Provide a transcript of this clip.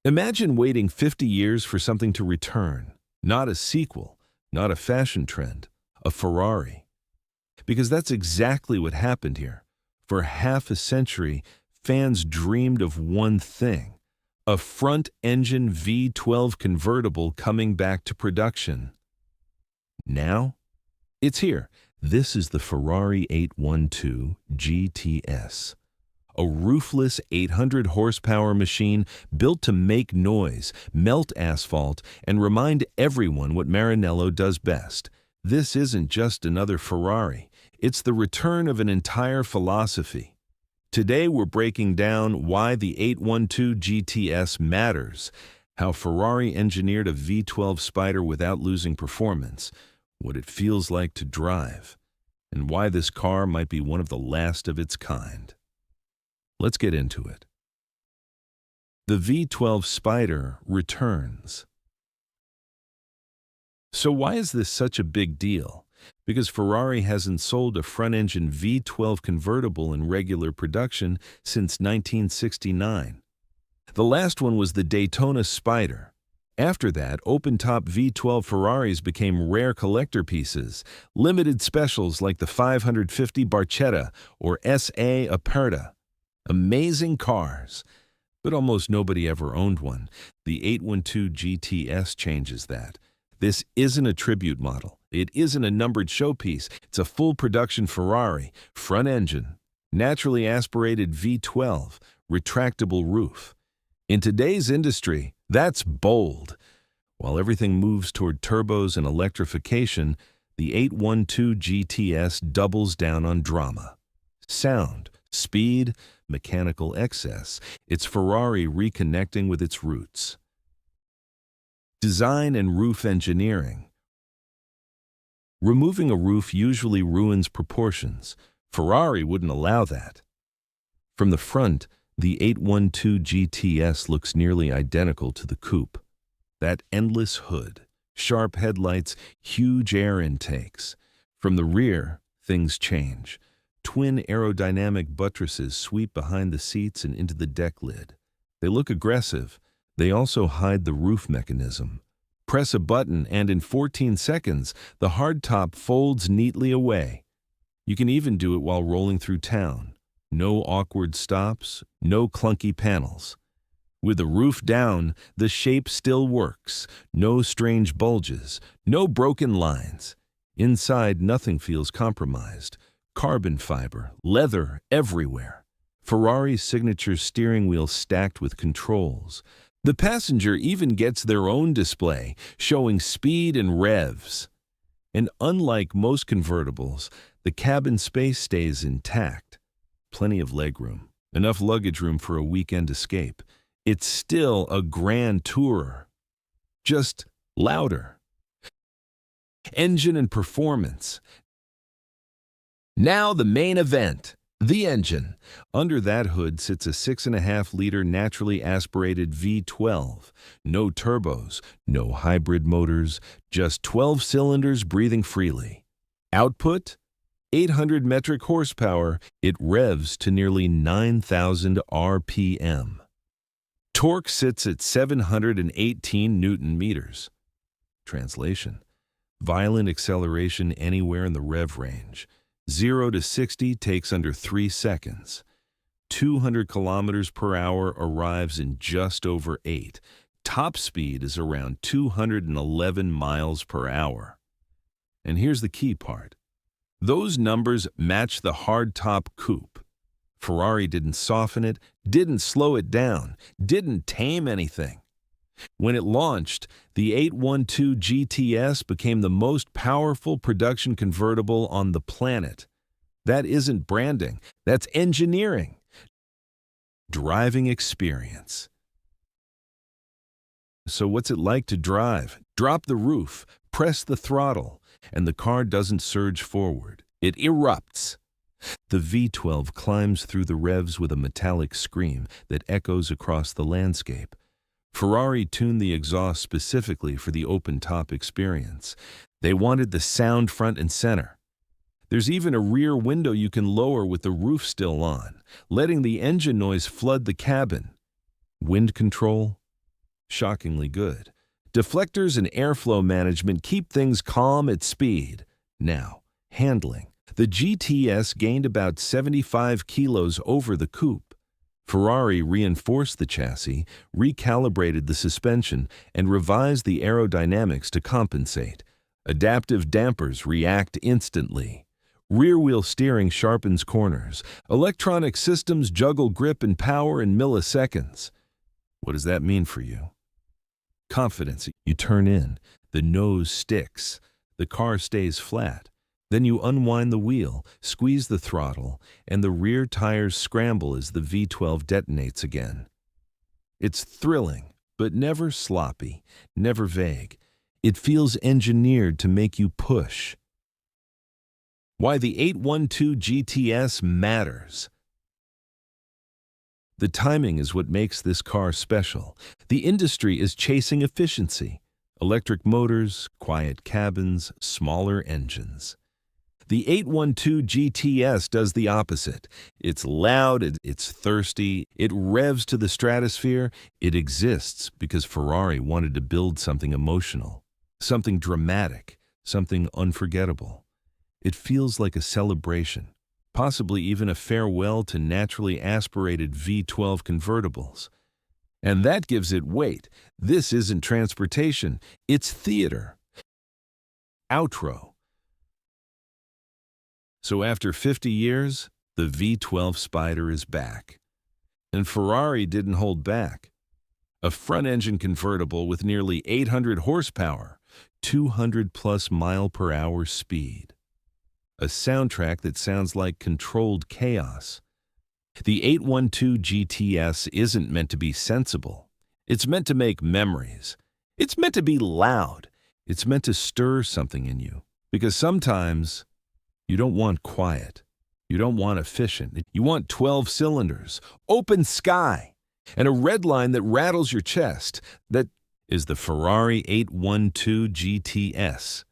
Imagine waiting 50 years for something to return. Not a sequel, not a fashion trend, a Ferrari. Because that's exactly what happened here. For half a century, fans dreamed of one thing: a front-engine V12 convertible coming back to production. Now, it's here. This is the Ferrari 812 GTS. A roofless 800 horsepower machine built to make noise, melt asphalt, and remind everyone what Maranello does best. This isn't just another Ferrari. It's the return of an entire philosophy. Today we're breaking down why the 812 GTS matters, how Ferrari engineered a V12 Spider without losing performance, what it feels like to drive, and why this car might be one of the last of its kind. Let's get into it. The V12 Spider returns. So why is this such a big deal? Because Ferrari hasn't sold a front-engine V12 convertible in regular production since 1969. The last one was the Daytona Spider. After that, open-top V12 Ferraris became rare collector pieces, limited specials like the 550 Barchetta or SA Aperta. Amazing cars, but almost nobody ever owned one. The 812 GTS changes that. This isn't a tribute model. It isn't a numbered showpiece. It's a full production Ferrari, front engine, naturally aspirated V12, retractable roof. In today's industry, that's bold. While everything moves toward turbos and electrification, the 812 GTS doubles down on drama. Sound, speed, mechanical excess. It's Ferrari reconnecting with its roots. Design and roof engineering. Removing a roof usually ruins proportions. Ferrari wouldn't allow that. From the front, the 812 GTS looks nearly identical to the coupe. That endless hood, sharp headlights, huge air intakes. From the rear, things change. Twin aerodynamic buttresses sweep behind the seats and into the deck lid. They look aggressive. They also hide the roof mechanism. Press a button and in 14 seconds, the hardtop folds neatly away. You can even do it while rolling through town. No awkward stops, no clunky panels. With the roof down, the shape still works. No strange bulges, no broken lines. Inside, nothing feels compromised. Carbon fiber, leather everywhere. Ferrari's signature steering wheel stacked with controls. The passenger even gets their own display, showing speed and revs. And unlike most convertibles, the cabin space stays intact. Plenty of legroom, enough luggage room for a weekend escape. It's still a grand tourer, just louder. Engine and performance. Now the main event, the engine. Under that hood sits a 6.5-liter naturally aspirated V12. No turbos, no hybrid motors, just 12 cylinders breathing freely. Output? 800 metric horsepower. It revs to nearly 9,000 RPM. Torque sits at 718 Newton meters. Translation: violent acceleration anywhere in the rev range. 0 to 60 takes under 3 seconds. 200 kilometers per hour arrives in just over 8. Top speed is around 211 miles per hour. And here's the key part. Those numbers match the hardtop coupe. Ferrari didn't soften it, didn't slow it down, didn't tame anything. When it launched, the 812 GTS became the most powerful production convertible on the planet. That isn't branding, that's engineering. Driving experience. So what's it like to drive? Drop the roof, press the throttle, and the car doesn't surge forward. It erupts. The V12 climbs through the revs with a metallic scream that echoes across the landscape. Ferrari tuned the exhaust specifically for the open-top experience. They wanted the sound front and center. There's even a rear window you can lower with the roof still on, letting the engine noise flood the cabin. Wind control? Shockingly good. Deflectors and airflow management keep things calm at speed. Now, handling. The GTS gained about 75 kilos over the coupe. Ferrari reinforced the chassis, recalibrated the suspension, and revised the aerodynamics to compensate. Adaptive dampers react instantly. Rear-wheel steering sharpens corners. Electronic systems juggle grip and power in milliseconds. What does that mean for you? Confidence. You turn in. The nose sticks. The car stays flat. Then you unwind the wheel, squeeze the throttle, and the rear tires scramble as the V12 detonates again. It's thrilling, but never sloppy, never vague. It feels engineered to make you push. Why the 812 GTS matters. The timing is what makes this car special. The industry is chasing efficiency. Electric motors, quiet cabins, smaller engines. The 812 GTS does the opposite. It's loud, it's thirsty, it revs to the stratosphere. It exists because Ferrari wanted to build something emotional, something dramatic, something unforgettable. It feels like a celebration, possibly even a farewell to naturally aspirated V12 convertibles. And that gives it weight. This isn't transportation, it's theater. Outro. So after 50 years, the V12 Spider is back. And Ferrari didn't hold back. A front-engine convertible with nearly 800 horsepower, 200-plus mile-per-hour speed. A soundtrack that sounds like controlled chaos. The 812 GTS isn't meant to be sensible. It's meant to make memories. It's meant to be loud. It's meant to stir something in you. Because sometimes you don't want quiet. You don't want efficient. You want 12 cylinders, open sky, and a red line that rattles your chest. That is the Ferrari 812 GTS.